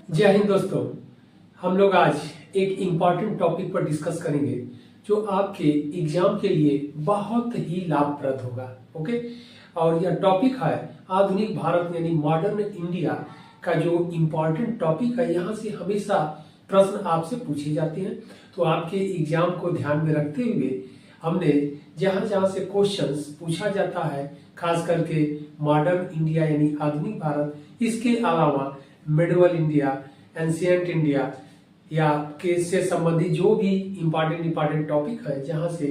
जय हिंद दोस्तों। हम लोग आज एक इम्पॉर्टेंट टॉपिक पर डिस्कस करेंगे जो आपके एग्जाम के लिए बहुत ही लाभप्रद होगा। ओके, और यह टॉपिक है आधुनिक भारत यानी मॉडर्न इंडिया का जो इम्पॉर्टेंट टॉपिक है। यहाँ से हमेशा प्रश्न आपसे पूछे जाते हैं, तो आपके एग्जाम को ध्यान में रखते हुए हमने जहाँ जहाँ से क्वेश्चंस पूछा जाता है, खास करके मॉडर्न इंडिया यानी आधुनिक भारत, इसके अलावा मिडिवल इंडिया, एंशियंट इंडिया या के से संबंधित जो भी इम्पॉर्टेंट टॉपिक है जहां से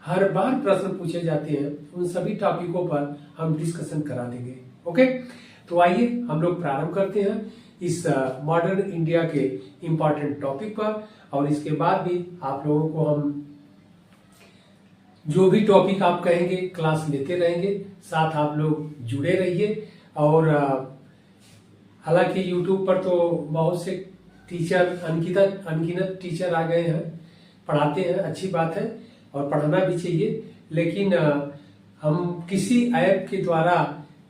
हर बार प्रश्न पूछे जाते हैं, उन सभी टॉपिकों पर हम डिस्कशन करा देंगे। ओके, तो आइए हम लोग प्रारंभ करते हैं इस मॉडर्न इंडिया के इम्पॉर्टेंट टॉपिक पर, और इसके बाद भी आप लोगों को हम जो भी टॉपिक आप कहेंगे क्लास लेते रहेंगे। साथ आप लोग जुड़े रहिए। और हालांकि YouTube पर तो बहुत से टीचर अनगिनत टीचर आ गए हैं, पढ़ाते हैं, अच्छी बात है और पढ़ाना भी चाहिए। लेकिन हम किसी ऐप के द्वारा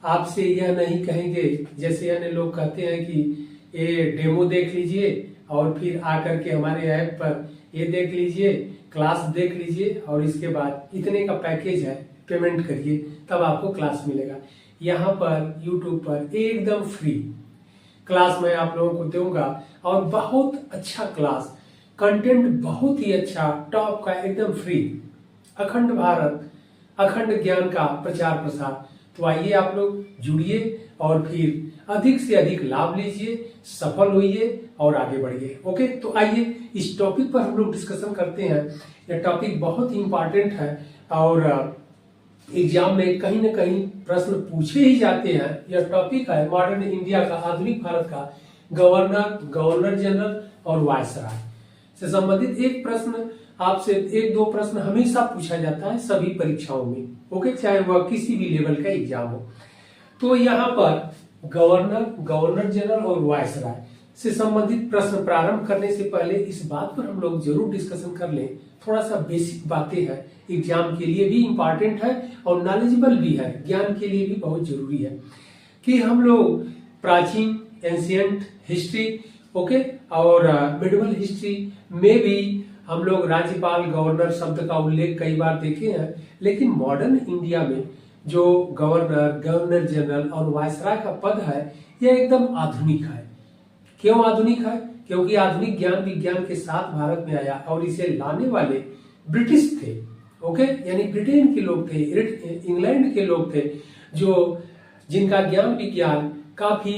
आपसे यह नहीं कहेंगे, जैसे अन्य लोग कहते हैं कि ये डेमो देख लीजिए और फिर आकर के हमारे ऐप पर ये देख लीजिए, क्लास देख लीजिए और इसके बाद इतने का पैकेज है, पेमेंट करिए तब आपको क्लास मिलेगा। यहाँ पर YouTube पर एकदम फ्री क्लास मैं आप लोगों को दूंगा और बहुत अच्छा क्लास, कंटेंट बहुत ही अच्छा, टॉप का, एकदम फ्री, अखंड भारत, अखंड ज्ञान का प्रचार प्रसार। तो आइए आप लोग जुड़िए और फिर अधिक से अधिक लाभ लीजिए, सफल होइए और आगे बढ़िए। ओके, तो आइए इस टॉपिक पर हम लोग डिस्कशन करते हैं। यह टॉपिक बहुत ही इंपॉर्टेंट है और एग्जाम में कहीं न कहीं प्रश्न पूछे ही जाते हैं। यह टॉपिक है मॉडर्न इंडिया का, आधुनिक भारत का गवर्नर जनरल और वायसराय से संबंधित एक प्रश्न आपसे, एक दो प्रश्न हमेशा पूछा जाता है सभी परीक्षाओं में। ओके, चाहे वह किसी भी लेवल का एग्जाम हो। तो यहाँ पर गवर्नर जनरल और वायसराय से संबंधित प्रश्न प्रारंभ करने से पहले इस बात पर हम लोग जरूर डिस्कशन कर लें, थोड़ा सा बेसिक बातें हैं, एग्जाम के लिए भी इम्पॉर्टेंट है और नॉलेजेबल भी है, ज्ञान के लिए भी बहुत जरूरी है कि हम लोग प्राचीन एंशियंट हिस्ट्री, ओके, और मिडिवल हिस्ट्री में भी हम लोग राज्यपाल, गवर्नर शब्द का उल्लेख कई बार देखे हैं। लेकिन मॉडर्न इंडिया में जो गवर्नर जनरल और वायसराय का पद है, यह एकदम आधुनिक है। क्यों आधुनिक है? क्योंकि आधुनिक ज्ञान विज्ञान के साथ भारत में आया और इसे लाने वाले ब्रिटिश थे। ओके, यानी ब्रिटेन के लोग थे, इंग्लैंड के लोग थे, जो जिनका ज्ञान विज्ञान काफी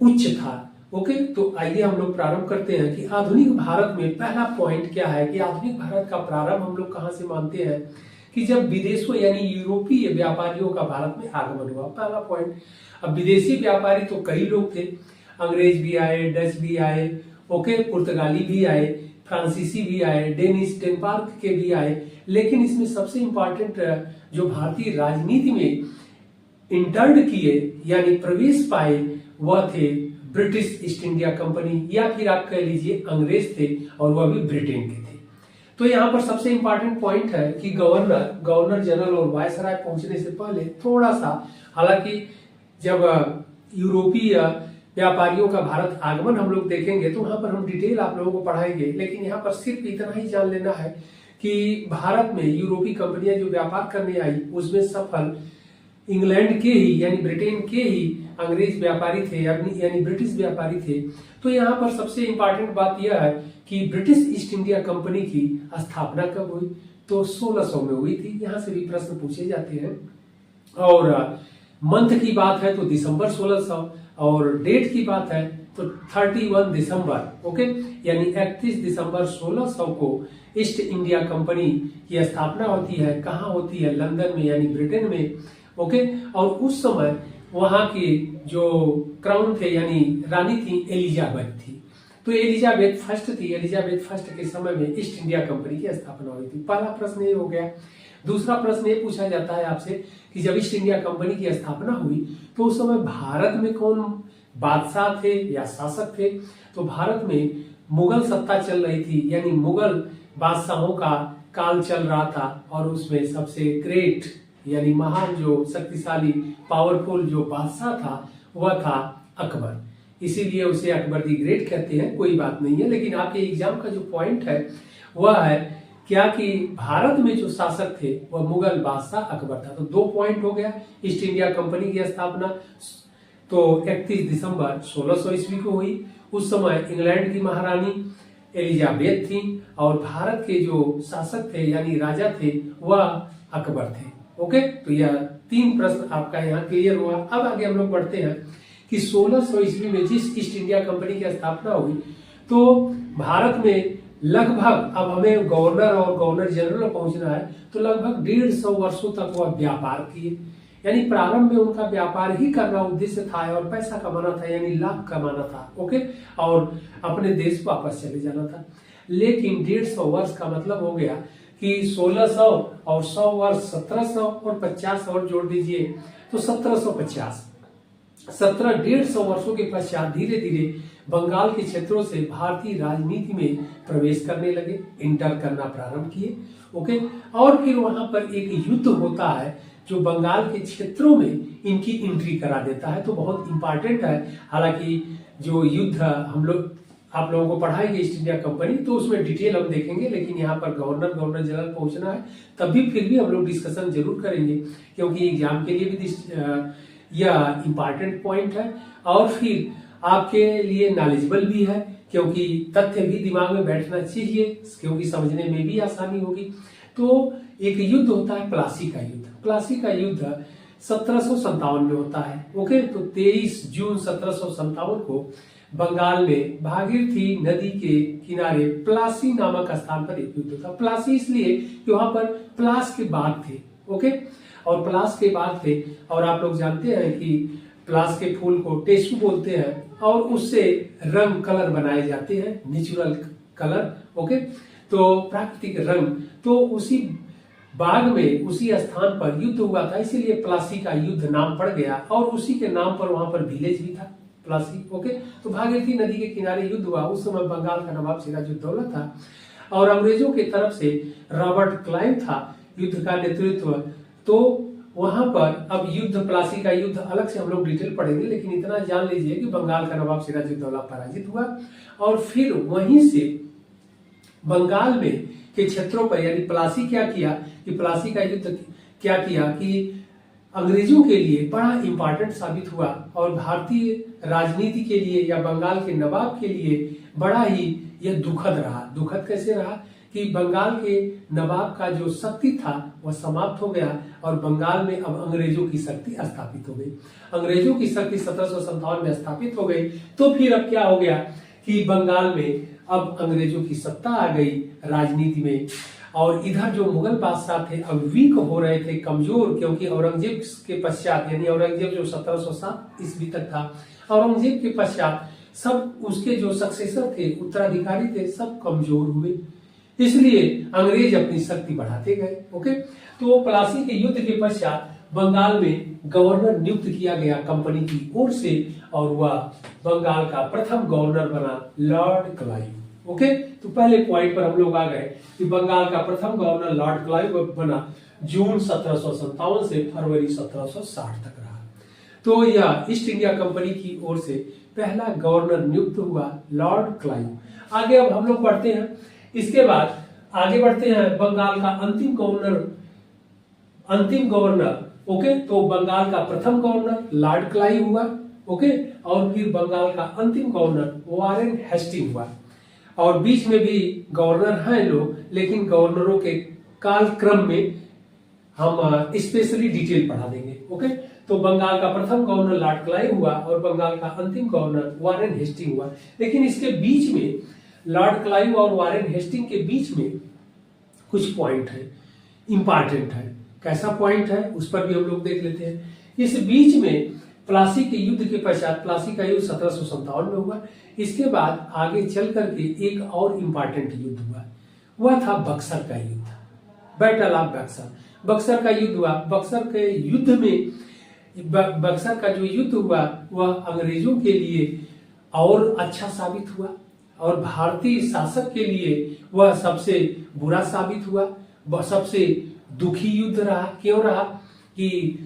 उच्च था। ओके, तो आइए हम लोग प्रारंभ करते हैं कि आधुनिक भारत में पहला पॉइंट क्या है कि आधुनिक भारत का प्रारंभ हम लोग कहाँ से मानते हैं कि जब विदेशों यानी यूरोपीय व्यापारियों का भारत में आगमन हुआ। पहला पॉइंट। अब विदेशी व्यापारी तो कई लोग थे, अंग्रेज भी आए, डच भी आए, ओके, पुर्तगाली भी आए, फ्रांसीसी भी आए, डेनिश, डेनमार्क के भी आए। लेकिन इसमें सबसे इंपॉर्टेंट जो भारतीय राजनीति में इंटर्न किए यानी प्रवेश पाए, वह थे ब्रिटिश ईस्ट इंडिया कंपनी, या फिर आप कह लीजिए अंग्रेज थे, और वह भी ब्रिटेन के थे। तो यहाँ पर सबसे इंपॉर्टेंट पॉइंट है कि गवर्नर जनरल और वायसराय पहुंचने से पहले थोड़ा सा, हालांकि जब यूरोपीय व्यापारियों का भारत आगमन हम लोग देखेंगे तो वहां पर हम डिटेल आप लोगों को पढ़ाएंगे, लेकिन यहाँ पर सिर्फ इतना ही जान लेना है कि भारत में यूरोपीय कंपनियां जो व्यापार करने आई, उसमें सफल इंग्लैंड के ही यानी ब्रिटेन के ही अंग्रेज व्यापारी थे, यानी ब्रिटिश व्यापारी थे। तो यहाँ पर सबसे इंपॉर्टेंट बात यह है कि ब्रिटिश ईस्ट इंडिया कंपनी की स्थापना कब हुई? तो 1600 में हुई थी। यहाँ से भी प्रश्न पूछे जाते हैं। और मंथ की बात है तो दिसंबर 1600, और डेट की बात है तो 31 दिसंबर, ओके, यानी 31 दिसंबर 1600 को ईस्ट इंडिया कंपनी की स्थापना होती है। कहाँ होती है? लंदन में, यानी ब्रिटेन में। ओके, और उस समय वहां की जो क्राउन थे यानी रानी थी, एलिजाबेथ थी। तो एलिजाबेथ फर्स्ट थी। एलिजाबेथ फर्स्ट के समय में ईस्ट इंडिया कंपनी की स्थापना हुई थी। पहला प्रश्न ये हो गया। दूसरा प्रश्न ये पूछा जाता है आपसे कि जब ईस्ट इंडिया कंपनी की स्थापना हुई तो उस समय भारत में कौन बादशाह थे या शासक थे? तो भारत में मुगल सत्ता चल रही थी, यानी मुगल बादशाहों का काल चल रहा था, और उसमें सबसे ग्रेट यानी महान, जो शक्तिशाली, पावरफुल जो बादशाह था, वह था अकबर। इसीलिए उसे अकबर दी ग्रेट कहते हैं, कोई बात नहीं है। लेकिन आपके एग्जाम का जो पॉइंट है वह है क्या कि भारत में जो शासक थे वह मुगल बादशाह अकबर था। तो 2 पॉइंट हो गया। ईस्ट इंडिया कंपनी की स्थापना तो 31 दिसंबर 1600 ईस्वी को हुई। उस समय इंग्लैंड की महारानी एलिजाबेथ थी और भारत के जो शासक थे यानी राजा थे वह अकबर थे। ओके, तो यह 3 प्रश्न आपका यहाँ क्लियर हुआ। अब आगे हम लोग बढ़ते हैं कि 1600 ईस्वी में जिस ईस्ट इंडिया कंपनी की स्थापना हुई तो भारत में लगभग, अब हमें गवर्नर और गवर्नर जनरल पहुंचना है, तो लगभग 150 वर्षों तक वह व्यापार किए। यानी प्रारंभ में उनका व्यापार ही करना उद्देश्य था और पैसा कमाना था, यानी लाभ कमाना था। ओके, और अपने देश वापस चले जाना था। लेकिन 150 वर्ष का मतलब हो गया कि 1600 और 100 वर्ष 1700 और 50 और जोड़ दीजिए तो 1750। 150 वर्षों के पश्चात धीरे धीरे बंगाल के क्षेत्रों से भारतीय राजनीति में प्रवेश करने लगे, इंटर करना प्रारंभ किए। ओके, और फिर वहां पर एक युद्ध होता है जो बंगाल के क्षेत्रों में इनकी एंट्री करा देता है। तो बहुत इंपॉर्टेंट है। हालांकि जो युद्ध हम लोग आप लोगों को पढ़ाएंगे ईस्ट इंडिया कंपनी, तो उसमें डिटेल हम देखेंगे। लेकिन यहाँ पर गवर्नर जनरल पहुंचना है, तब भी फिर भी हम लोग डिस्कशन जरूर करेंगे, क्योंकि एग्जाम के लिए भी यह इंपॉर्टेंट पॉइंट है और फिर आपके लिए नॉलेजेबल भी है, क्योंकि तथ्य भी दिमाग में बैठना चाहिए, क्योंकि समझने में भी आसानी होगी। तो एक युद्ध होता है प्लासी का युद्ध। प्लासी का युद्ध 1757 में होता है। ओके, तो 23 जून 1757 को बंगाल में भागीरथी नदी के किनारे प्लासी नामक स्थान पर एक युद्ध था। प्लासी इसलिए कि वहां पर प्लास के बाग थे। ओके, और प्लास के बाग थे, और आप लोग जानते हैं कि प्लास के फूल को टेसू बोलते हैं और उससे रंग कलर बनाए जाते हैं, नेचुरल कलर। ओके, तो प्राकृतिक रंग, तो उसी बाग में उसी स्थान पर युद्ध हुआ था, इसीलिए प्लासी का युद्ध नाम पड़ गया और उसी के नाम पर वहां पर विलेज भी था प्लासी। ओके, तो भागीरथी नदी के किनारे युद्ध हुआ। उस समय बंगाल का नवाब सिराजुद्दौला था और अंग्रेजों की तरफ से रॉबर्ट क्लाइव था युद्ध का नेतृत्व। तो वहां पर अब युद्ध, प्लासी का युद्ध अलग से हम लोग डिटेल पढ़ेंगे, लेकिन इतना जान लीजिए कि बंगाल का नवाब सिराजुद्दौला पराजित हुआ और फिर वहीं से बंगाल में के क्षेत्रों पर, यानी प्लासी क्या किया कि प्लासी का युद्ध क्या किया कि अंग्रेजों के लिए बड़ा इंपॉर्टेंट साबित हुआ और भारतीय राजनीति के लिए या बंगाल के नवाब के लिए बड़ा ही यह दुखद रहा। दुखद कैसे रहा कि बंगाल के नवाब का जो शक्ति था वह समाप्त हो गया और बंगाल में अब अंग्रेजों की शक्ति स्थापित हो गई। अंग्रेजों की शक्ति 1757 में स्थापित हो गई। तो फिर अब क्या हो गया कि बंगाल में अब अंग्रेजों की सत्ता आ गई राजनीति में, और इधर जो मुगल बादशाह थे अब वीक हो रहे थे, कमजोर, क्योंकि औरंगजेब के पश्चात, यानी औरंगजेब जो 1707 ईस्वी तक था, औरंगजेब के पश्चात सब उसके जो सक्सेसर थे, उत्तराधिकारी थे, सब कमजोर हुए। इसलिए अंग्रेज अपनी शक्ति बढ़ाते गए। ओके, तो प्लासी के युद्ध के पश्चात बंगाल में गवर्नर नियुक्त किया गया कंपनी की ओर से और वह बंगाल का प्रथम गवर्नर बना लॉर्ड क्लाइव। ओके, तो पहले पॉइंट पर हम लोग आ गए कि बंगाल का प्रथम गवर्नर लॉर्ड क्लाइव बना जून 1757 से फरवरी 1760 तक रहा। तो यह ईस्ट इंडिया कंपनी की ओर से पहला गवर्नर नियुक्त हुआ लॉर्ड क्लाइव। आगे अब हम लोग बढ़ते हैं, इसके बाद आगे बढ़ते हैं बंगाल का अंतिम गवर्नर। ओके, तो बंगाल का प्रथम गवर्नर लॉर्ड क्लाइव हुआ। ओके, और फिर बंगाल का अंतिम गवर्नर वारेन हेस्टिंग हुआ। और बीच में भी गवर्नर हैं लोग, लेकिन गवर्नरों के कालक्रम में हम स्पेशली डिटेल पढ़ा देंगे। ओके, तो बंगाल का प्रथम गवर्नर लॉर्ड क्लाइव हुआ और बंगाल का अंतिम गवर्नर वारेन हेस्टिंग हुआ। लेकिन इसके बीच में लॉर्ड क्लाइव और वारेन हेस्टिंग के बीच में कुछ पॉइंट है, इंपॉर्टेंट है। कैसा पॉइंट है उस पर भी हम लोग देख लेते हैं। इस बीच में प्लासी के युद्ध के पश्चात, प्लासी का युद्ध 1757 में हुआ, इसके बाद आगे चल करके एक और इम्पॉर्टेंट युद्ध हुआ, वह था बक्सर का युद्ध, बैटल ऑफ बक्सर। बक्सर का युद्ध हुआ। बक्सर के युद्ध में, बक्सर का जो युद्ध हुआ वह अंग्रेजों के लिए और अच्छा साबित हुआ और भारतीय शासक के लिए वह सबसे बुरा साबित हुआ, वह सबसे दुखी युद्ध रहा। क्यों रहा कि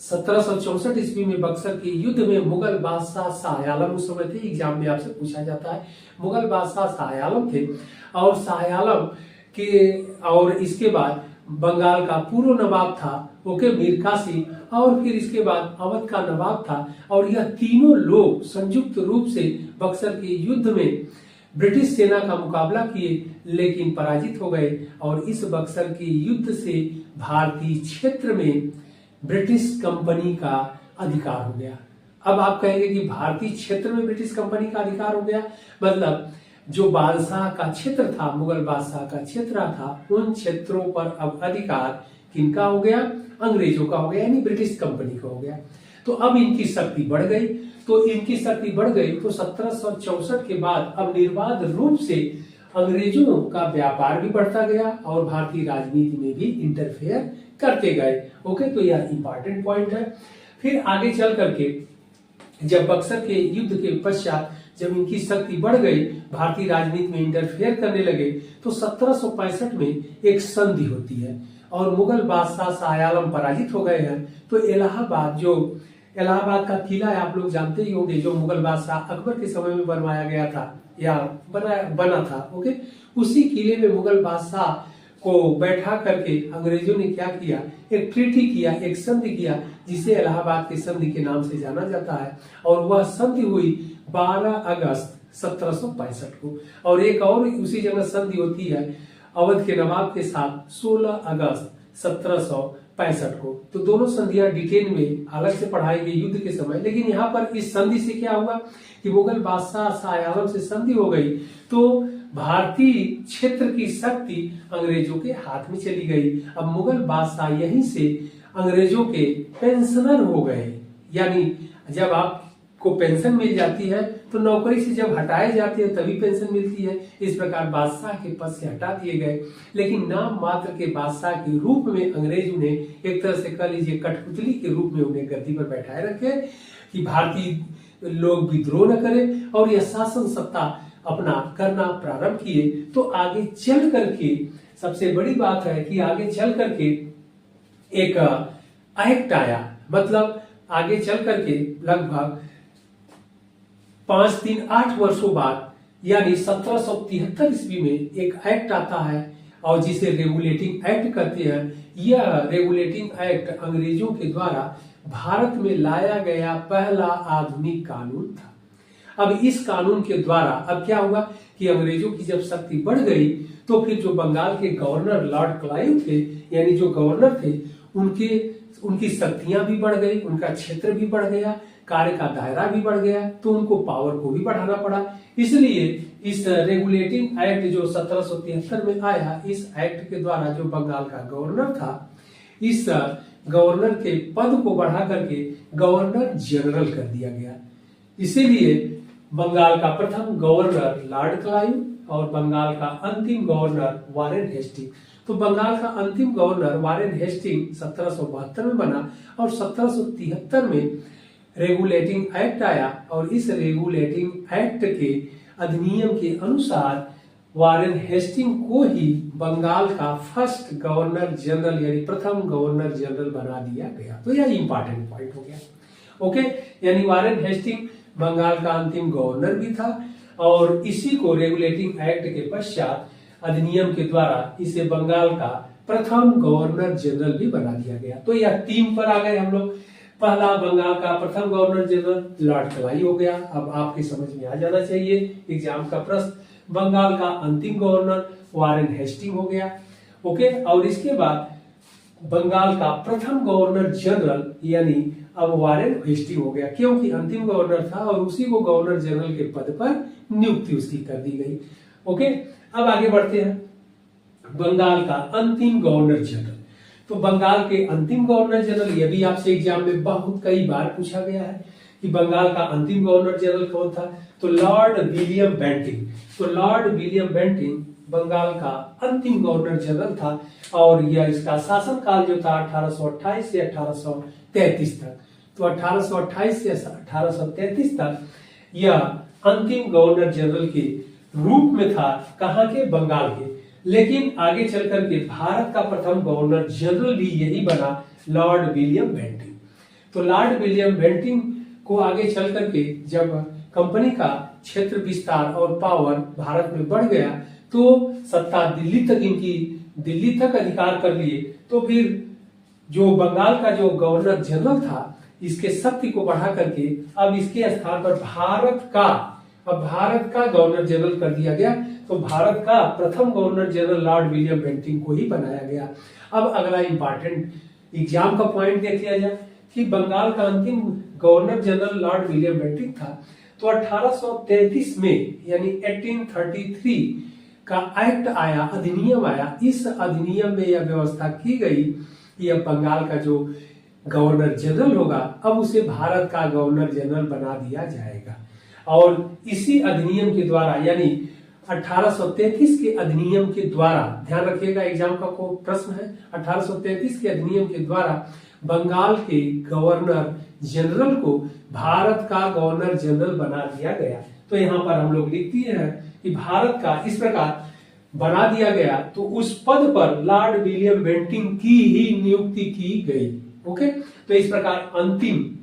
1764 ईस्वी में बक्सर के युद्ध में मुगल बादशाह शाह आलम उस समय थे, एग्जाम में आपसे पूछा जाता है, मुगल बादशाह शाह आलम थे और शाह आलम के और इसके बाद बंगाल का पूर्व नवाब था ओके मीर कासिम, और फिर इसके बाद अवध का नवाब था, और यह तीनों लोग संयुक्त रूप से बक्सर के युद्ध में ब्रिटिश सेना का मुकाबला किए लेकिन पराजित हो गए, और इस बक्सर के युद्ध से भारतीय क्षेत्र में ब्रिटिश कंपनी का अधिकार हो गया। अब आप कहेंगे कि भारतीय क्षेत्र में ब्रिटिश कंपनी का अधिकार हो गया, मतलब जो बादशाह का क्षेत्र था, मुगल बादशाह का क्षेत्र था, उन क्षेत्रों पर अब अधिकार किनका हो गया? अंग्रेजों का हो गया, यानी ब्रिटिश कंपनी का हो गया। तो अब इनकी शक्ति बढ़ गई, तो 1764 के बाद अब निर्बाध रूप से अंग्रेजों का व्यापार भी बढ़ता गया और भारतीय राजनीति में भी इंटरफेयर करते गए। ओके, तो यह इंपॉर्टेंट पॉइंट है। फिर आगे चल करके जब बक्सर के युद्ध के पश्चात जब इनकी शक्ति बढ़ गई, भारतीय राजनीति में इंटरफेयर करने लगे, तो 1765 में एक संधि होती है और मुगल बादशाह शाह आलम पराजित हो गए हैं। तो इलाहाबाद का किला है, आप लोग जानते ही होंगे, जो मुगल बादशाह अकबर के समय में बनवाया गया था या बना था। ओके, उसी किले में मुगल बादशाह को बैठा करके अंग्रेजों ने क्या किया? एक ट्रीटी किया, एक संधि किया, जिसे इलाहाबाद के संधि के नाम से जाना जाता है। और वह संधि हुई 12 अगस्त 1765 को, और एक और उसी जगह संधि होती है अवध के नवाब के साथ 16 अगस्त 1765 को। तो दोनों संधियां डिटेल में अलग से पढ़ाई गई युद्ध के समय, लेकिन यहाँ पर इस संधि से क्या हुआ कि मुगल बादशाह शाह आलम से संधि हो गई, तो भारतीय क्षेत्र की शक्ति अंग्रेजों के हाथ में चली गई। अब मुगल बादशाह यहीं से अंग्रेजों के पेंशनर हो गए, यानी जब आपको पेंशन मिल जाती है तो नौकरी से जब हटाए जाते हैं तभी पेंशन मिलती है। इस प्रकार बादशाह के पद से हटा दिए गए, लेकिन नाम मात्र के बादशाह के रूप में अंग्रेज उन्हें एक तरह से कह लीजिए कठपुतली के रूप में उन्हें गद्दी पर बैठाए रखे कि भारतीय लोग विद्रोह न करें और यह शासन सत्ता अपना करना प्रारंभ किए। तो आगे चल करके सबसे बड़ी बात है कि आगे चल करके एक एक्ट आया, मतलब आगे चल करके लगभग 5-8 वर्षों बाद, यानी 1773 ईस्वी में एक एक्ट आता है और जिसे रेगुलेटिंग एक्ट कहते हैं। यह रेगुलेटिंग एक्ट अंग्रेजों के द्वारा भारत में लाया गया पहला आधुनिक कानून था। अब इस कानून के द्वारा अब क्या हुआ कि अंग्रेजों की जब शक्ति बढ़ गई, तो फिर जो बंगाल के गवर्नर लॉर्ड क्लाइव थे, यानी जो गवर्नर थे, उनकी शक्तियां भी बढ़ गई, उनका क्षेत्र भी बढ़ गया, कार्य का दायरा भी बढ़ गया, तो उनको पावर को भी बढ़ाना पड़ा। इसलिए इस रेगुलेटिंग एक्ट जो 1773 में आया, इस एक्ट के द्वारा जो बंगाल का गवर्नर था, इस गवर्नर के पद को बढ़ा करके गवर्नर जनरल कर दिया गया। इसीलिए बंगाल का प्रथम गवर्नर लॉर्ड क्लाइव और बंगाल का अंतिम गवर्नर वारेन हेस्टिंग। तो बंगाल का अंतिम गवर्नर वारेन हेस्टिंग 1772 में बना और 1773 में रेगुलेटिंग एक्ट आया, और इस रेगुलेटिंग एक्ट के अधिनियम के अनुसार वारेन हेस्टिंग को ही बंगाल का फर्स्ट गवर्नर जनरल यानी प्रथम गवर्नर जनरल बना दिया गया। तो यह इंपॉर्टेंट पॉइंट हो गया। ओके, यानी वारेन हेस्टिंग बंगाल का अंतिम गवर्नर भी था, और इसी को रेगुलेटिंग एक्ट के पश्चात अधिनियम के द्वारा इसे बंगाल का प्रथम गवर्नर जनरल भी बना दिया गया। तो यह 3 पर आ गए हम लोग। पहला बंगाल का प्रथम गवर्नर जनरल लॉर्ड क्लाइव हो गया। अब आपके समझ में आ जाना चाहिए एग्जाम का प्रश्न। बंगाल का अंतिम गवर्नर वारेन हेस्टिंग हो गया। ओके, और इसके बाद बंगाल का प्रथम गवर्नर जनरल यानी अब वारेन हेस्टिंग हो गया, क्योंकि अंतिम गवर्नर था और उसी को गवर्नर जनरल के पद पर नियुक्ति उसकी कर दी गई। ओके, अब आगे बढ़ते हैं। बंगाल का अंतिम गवर्नर जनरल, तो बंगाल के अंतिम गवर्नर जनरल, यह भी आपसे एग्जाम में बहुत कई बार पूछा गया है कि बंगाल का अंतिम गवर्नर जनरल कौन था, तो लॉर्ड विलियम बेंटिंग। तो लॉर्ड विलियम बेंटिंग बंगाल का अंतिम गवर्नर जनरल था, और यह इसका शासनकाल जो था 1828 से 1833 तक। तो 1828 से 1833 तक यह अंतिम गवर्नर जनरल के रूप में था। कहाँ के? बंगाल के। लेकिन आगे चल करके भारत का प्रथम गवर्नर जनरल भी यही बना, लॉर्ड विलियम बेंटिंक। तो लॉर्ड विलियम बेंटिंक को आगे चल करके जब कंपनी का क्षेत्र विस्तार और पावर भारत में बढ़ गया तो सत्ता दिल्ली तक अधिकार कर लिए। तो फिर जो बंगाल का जो गवर्नर जनरल था, इसके शक्ति को बढ़ा करके अब इसके स्थान पर भारत का गवर्नर जनरल कर दिया गया। तो भारत का प्रथम governor general Lord William Bentinck को ही बनाया गया। अब अगला इंपॉर्टेंट एग्जाम का पॉइंट देख लिया जाए कि बंगाल का अंतिम governor general Lord William Bentinck था। तो 1833 में यानी 1833 का एक्ट आया, अधिनियम आया। इस अधिनियम में यह व्यवस्था की गई कि अब बंगाल का जो गवर्नर जनरल होगा अब उसे भारत का गवर्नर जनरल बना दिया जाएगा। और इसी अधिनियम के द्वारा यानी 1833 के अधिनियम के द्वारा, ध्यान रखिएगा एग्जाम का को प्रश्न है, 1833 के अधिनियम के द्वारा बंगाल के गवर्नर जनरल को भारत का गवर्नर जनरल बना दिया गया। तो यहाँ पर हम लोग लिखते हैं कि भारत का इस प्रकार बना दिया गया। तो उस पद पर लॉर्ड विलियम बेंटिंक की ही नियुक्ति की गई। ओके, तो इस प्रकार अंतिम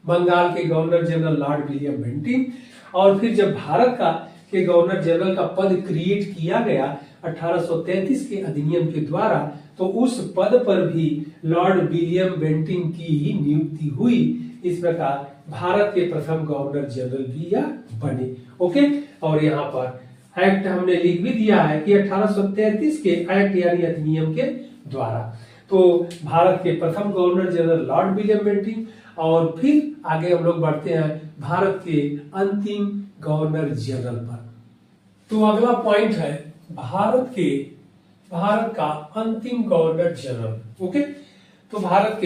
बंगाल के governor general Lord William Bentinck. और फिर जब भारत के गवर्नर जनरल का पद क्रिएट किया गया 1833 के अधिनियम के द्वारा, तो उस पद पर भी लॉर्ड विलियम बेंटिंक की ही नियुक्ति हुई। इस प्रकार भारत के प्रथम गवर्नर जनरल भी यह बने। ओके, और यहाँ पर एक्ट हमने लिख भी दिया है कि 1833 के एक्ट यानी अधिनियम के द्वारा तो भारत के प्रथम governor general Lord William Bentinck. और फिर आगे हम लोग बढ़ते हैं भारत के अंतिम गवर्नर जनरल पर। तो अगला पॉइंट है भारत का अंतिम गवर्नर जनरल। ओके, तो भारत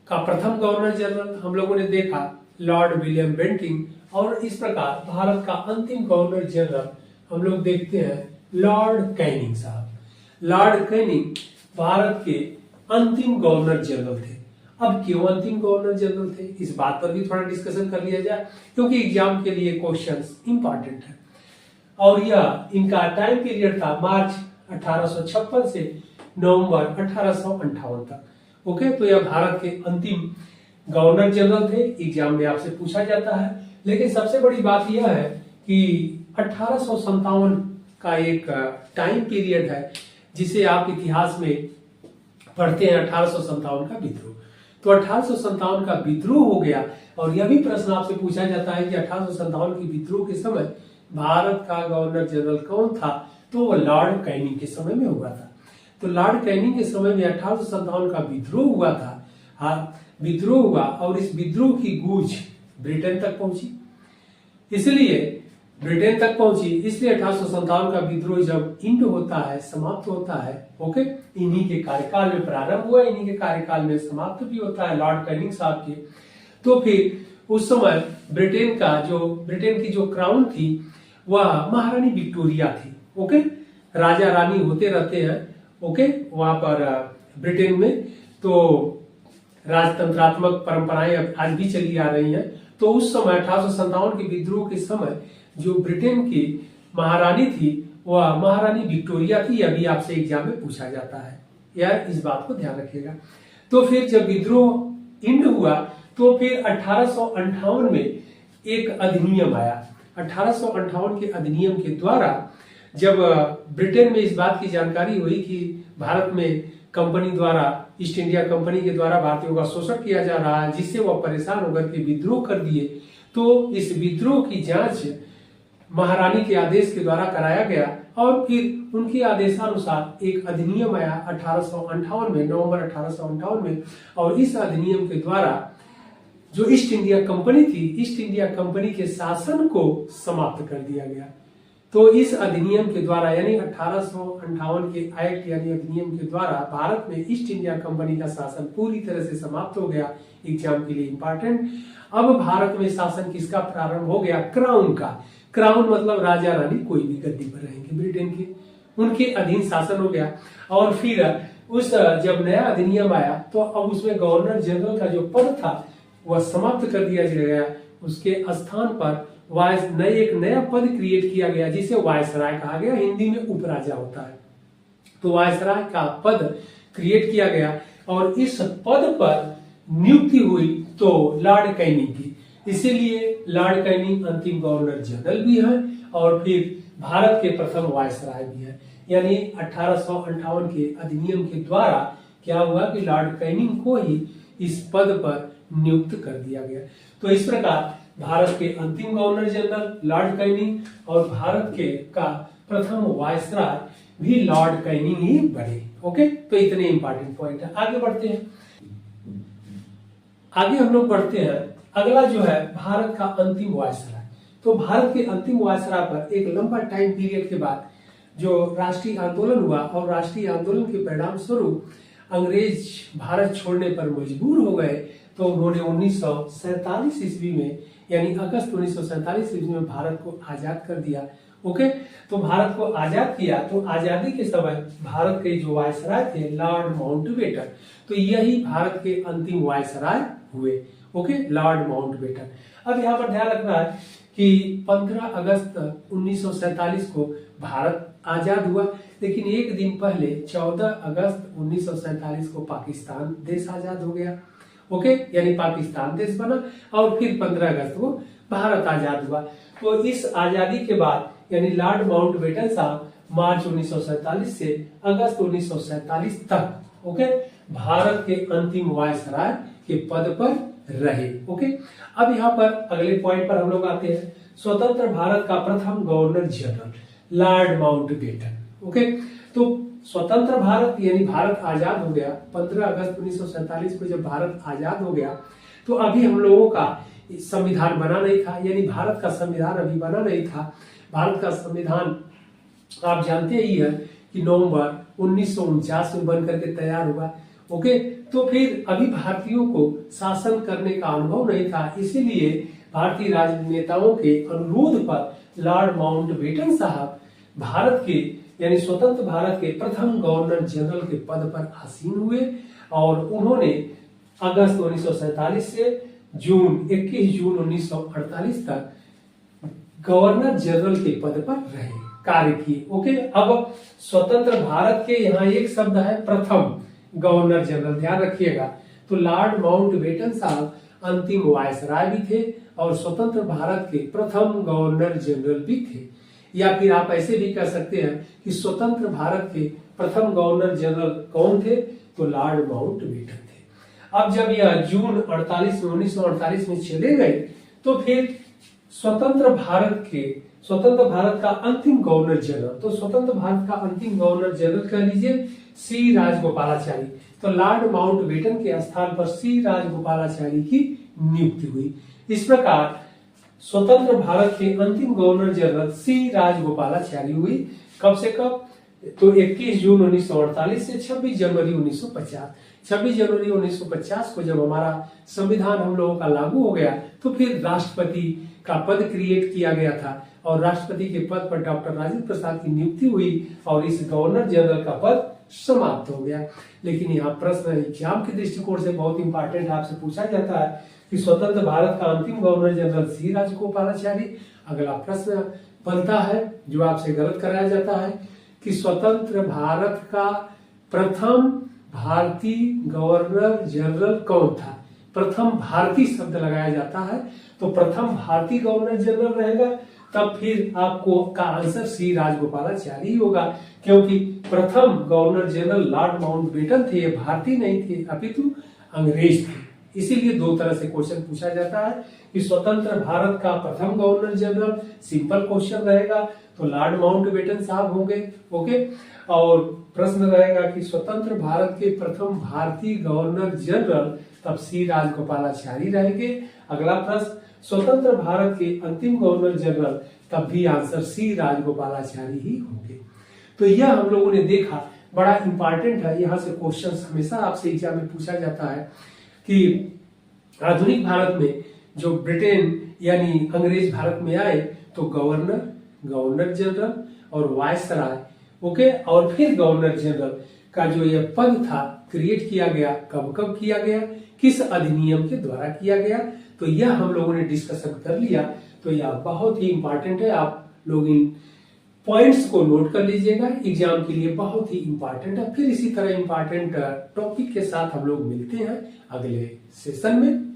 का प्रथम गवर्नर जनरल हम लोगों ने देखा लॉर्ड विलियम बेंटिक। और इस प्रकार भारत का अंतिम गवर्नर जनरल हम लोग देखते हैं लॉर्ड कैनिंग साहब। लॉर्ड कैनिंग भारत के अंतिम गवर्नर जनरल थे। अब क्यों अंतिम गवर्नर जनरल थे, इस बात पर भी थोड़ा डिस्कशन कर लिया जाए, क्योंकि एग्जाम के लिए क्वेश्चंस इंपॉर्टेंट है। और यह इनका टाइम पीरियड था मार्च 1856 से नवंबर 1858 तक। ओके, तो यह भारत के अंतिम गवर्नर जनरल थे। एग्जाम में आपसे पूछा जाता है। लेकिन सबसे बड़ी बात यह है कि 1857 का एक टाइम पीरियड है जिसे आप इतिहास में पढ़ते हैं, 1857 का विद्रोह। तो 1857 का विद्रोह हो गया। और यह भी प्रश्न आपसे पूछा जाता है कि 1857 के विद्रोह के समय भारत का गवर्नर जनरल कौन था, तो वो लॉर्ड कैनिंग के समय में हुआ था। तो लॉर्ड कैनिंग के समय में 1857 का विद्रोह हुआ था। हाँ, विद्रोह हुआ और इस विद्रोह की गूंज ब्रिटेन तक पहुंची। इसलिए 1857 का विद्रोह जब इंड होता है, समाप्त होता है, ओके, इन्हीं के कार्यकाल में प्रारंभ हुआ, इन्हीं के कार्यकाल में समाप्त भी होता है लॉर्ड कैनिंग साहब के। तो फिर उस समय ब्रिटेन की जो क्राउन थी वह महारानी विक्टोरिया थी। ओके, राजा रानी होते रहते हैं। ओके, वहां पर ब्रिटेन में तो राजतंत्रात्मक परंपराएं आज भी चली आ रही हैं। तो उस समय 1857 के विद्रोह के समय जो ब्रिटेन की महारानी थी वह महारानी विक्टोरिया थी। यह भी आपसे एग्जाम में पूछा जाता है, यार इस बात को ध्यान रखिएगा। तो फिर जब विद्रोह इंड हुआ तो फिर 1858 में एक अधिनियम आया। 1858 के अधिनियम के द्वारा जब ब्रिटेन में इस बात की जानकारी हुई कि भारत में कंपनी द्वारा, ईस्ट इंडिया कंपनी के द्वारा भारतीयों का शोषण किया जा रहा है, जिससे वह परेशान होकर के विद्रोह कर दिए। तो इस विद्रोह की जांच महारानी के आदेश के द्वारा कराया गया और फिर उनके आदेशानुसार एक अधिनियम आया 1858 में, नवंबर 1858 में। और इस अधिनियम के द्वारा जो ईस्ट इंडिया कंपनी थी, ईस्ट इंडिया कंपनी के शासन को समाप्त कर दिया गया। तो इस अधिनियम के द्वारा यानी 1858 के एक्ट यानी अधिनियम के द्वारा भारत में ईस्ट इंडिया कंपनी का शासन पूरी तरह से समाप्त हो गया। एग्जाम के लिए इंपॉर्टेंट। अब भारत में शासन किसका प्रारंभ हो गया? क्राउन का। क्राउन मतलब राजा रानी कोई भी गद्दी पर रहेंगे ब्रिटेन के, उनके अधीन शासन हो गया। और फिर उस जब नया अधिनियम आया तो अब उसमें गवर्नर जनरल का जो पद था वह समाप्त कर दिया गया। उसके स्थान पर एक नया पद क्रिएट किया गया जिसे वायसराय कहा गया, हिंदी में उपराजा होता है। तो वायसराय का पद क्रिएट किया गया और इस पद पर नियुक्ति हुई तो लॉर्ड कैनिंग की। इसीलिए लॉर्ड कैनिंग अंतिम गवर्नर जनरल भी है और फिर भारत के प्रथम वायसराय भी है। यानी 1858 के अधिनियम के द्वारा क्या हुआ कि लॉर्ड कैनिंग को ही इस पद पर नियुक्त कर दिया गया। तो इस प्रकार भारत के अंतिम गवर्नर जनरल लॉर्ड कैनिंग और भारत के का प्रथम वायसराय भी लॉर्ड कैनिंग ही बने। ओके, तो इतने इंपॉर्टेंट पॉइंट है। आगे बढ़ते हैं। आगे हम लोग बढ़ते हैं। अगला जो है भारत का अंतिम वायसराय। तो भारत के अंतिम वायसराय पर एक लंबा टाइम पीरियड के बाद जो राष्ट्रीय आंदोलन हुआ और राष्ट्रीय आंदोलन के परिणाम स्वरूप अंग्रेज भारत छोड़ने पर मजबूर हो गए, तो उन्होंने 1947 ईस्वी में यानी अगस्त 1947 ईस्वी में भारत को आजाद कर दिया। ओके, तो भारत को आजाद किया। तो आजादी के समय भारत के जो वायसराय थे लॉर्ड माउंटबेटन, तो यही भारत के अंतिम वायसराय हुए। Okay, Lord Mountbatten. अब यहाँ पर ध्यान रखना है कि 15 अगस्त 1947 को भारत आजाद हुआ, लेकिन एक दिन पहले 14 अगस्त 1947 को पाकिस्तान देश आजाद हो गया। ओके, यानी पाकिस्तान देश बना और फिर 15 अगस्त को भारत आजाद हुआ। तो इस आजादी के बाद यानी लॉर्ड माउंटबेटन साहब मार्च 1947 से अगस्त 1947 तक ओके भारत के अंतिम वायसराय के पद पर रहे। ओके, अब यहाँ पर अगले पॉइंट पर हम लोग आते हैं। स्वतंत्र भारत का प्रथम governor general Lord Mountbatten. Okay, तो स्वतंत्र भारत यानी भारत आजाद हो गया 15 अगस्त 1947 को। जब भारत आजाद हो गया तो अभी हम लोगों का संविधान बना नहीं था, यानी भारत का संविधान अभी बना नहीं था। भारत का संविधान आप जानते ही है कि नवंबर 1949 में बन करके तैयार हुआ। ओके, तो फिर अभी भारतीयों को शासन करने का अनुभव नहीं था, इसीलिए भारतीय राजनेताओं के अनुरोध पर लॉर्ड माउंटबेटन साहब भारत के यानी स्वतंत्र भारत के प्रथम गवर्नर जनरल के पद पर आसीन हुए और उन्होंने अगस्त 1947 से 21 जून 1948 तक गवर्नर जनरल के पद पर रहे, कार्य किए। ओके, अब स्वतंत्र भारत के यहाँ एक शब्द है प्रथम गवर्नर जनरल, ध्यान रखिएगा। तो लॉर्ड माउंटबेटन साहब अंतिम वायसराय भी थे और स्वतंत्र भारत के प्रथम गवर्नर जनरल भी थे, या फिर आप ऐसे भी कह सकते हैं कि स्वतंत्र भारत के प्रथम गवर्नर जनरल कौन थे, तो लॉर्ड माउंटबेटन थे। अब जब यह जून 1948 में चले गए तो फिर स्वतंत्र भारत का अंतिम गवर्नर जनरल, तो स्वतंत्र भारत का अंतिम गवर्नर जनरल कह लीजिए सी राजगोपालाचारी। तो लॉर्ड माउंटबेटन के स्थान पर सी राजगोपालाचारी की नियुक्ति हुई। इस प्रकार स्वतंत्र भारत के अंतिम गवर्नर जनरल सी राजगोपालाचारी हुई। कब से कब, तो 21 जून 1948 से 26 जनवरी 1950। 26 जनवरी 1950 को जब हमारा संविधान हम लोगों का लागू हो गया तो फिर राष्ट्रपति का पद क्रिएट किया गया था और राष्ट्रपति के पद पर डॉक्टर राजेंद्र प्रसाद की नियुक्ति हुई और इस गवर्नर जनरल का पद समाप्त हो गया। लेकिन यहाँ प्रश्न एग्जाम के दृष्टिकोण से बहुत इंपॉर्टेंट आपसे पूछा जाता है कि स्वतंत्र भारत का अंतिम गवर्नर जनरल सी राजगोपालाचारी। अगला प्रश्न बनता है जो आपसे गलत कराया जाता है कि स्वतंत्र भारत का प्रथम भारतीय गवर्नर जनरल कौन था। प्रथम भारतीय शब्द लगाया जाता है तो प्रथम भारतीय गवर्नर जनरल रहेगा, तब फिर आपको का आंसर सी राजगोपालाचारी होगा, क्योंकि प्रथम गवर्नर जनरल लॉर्ड माउंटबेटन थे, ये भारतीय नहीं थे अपितु अंग्रेज थे। इसीलिए दो तरह से क्वेश्चन पूछा जाता है कि स्वतंत्र भारत का प्रथम गवर्नर जनरल सिंपल क्वेश्चन रहेगा तो लॉर्ड माउंटबेटन साहब होंगे। ओके, और प्रश्न रहेगा कि स्वतंत्र भारत के प्रथम भारतीय गवर्नर जनरल, तब सी राजगोपालाचारी रहेंगे। अगला प्रश्न स्वतंत्र भारत के अंतिम गवर्नर जनरल, तब भी आंसर सी राजगोपालाचारी ही होंगे। तो यह हम लोगों ने देखा, बड़ा इंपॉर्टेंट है। यहाँ से क्वेश्चन हमेशा आपसे एग्जाम में पूछा जाता है कि आधुनिक भारत में जो ब्रिटेन यानी अंग्रेज भारत में आए तो गवर्नर जनरल और वायसराय, ओके, और फिर गवर्नर जनरल का जो यह पद था क्रिएट किया गया, कब कब किया गया, किस अधिनियम के द्वारा किया गया, तो यह हम लोगों ने डिस्कशन कर लिया। तो यह बहुत ही इंपॉर्टेंट है, आप लोग इन पॉइंट्स को नोट कर लीजिएगा, एग्जाम के लिए बहुत ही इंपॉर्टेंट है। फिर इसी तरह इंपॉर्टेंट टॉपिक के साथ हम लोग मिलते हैं अगले सेशन में।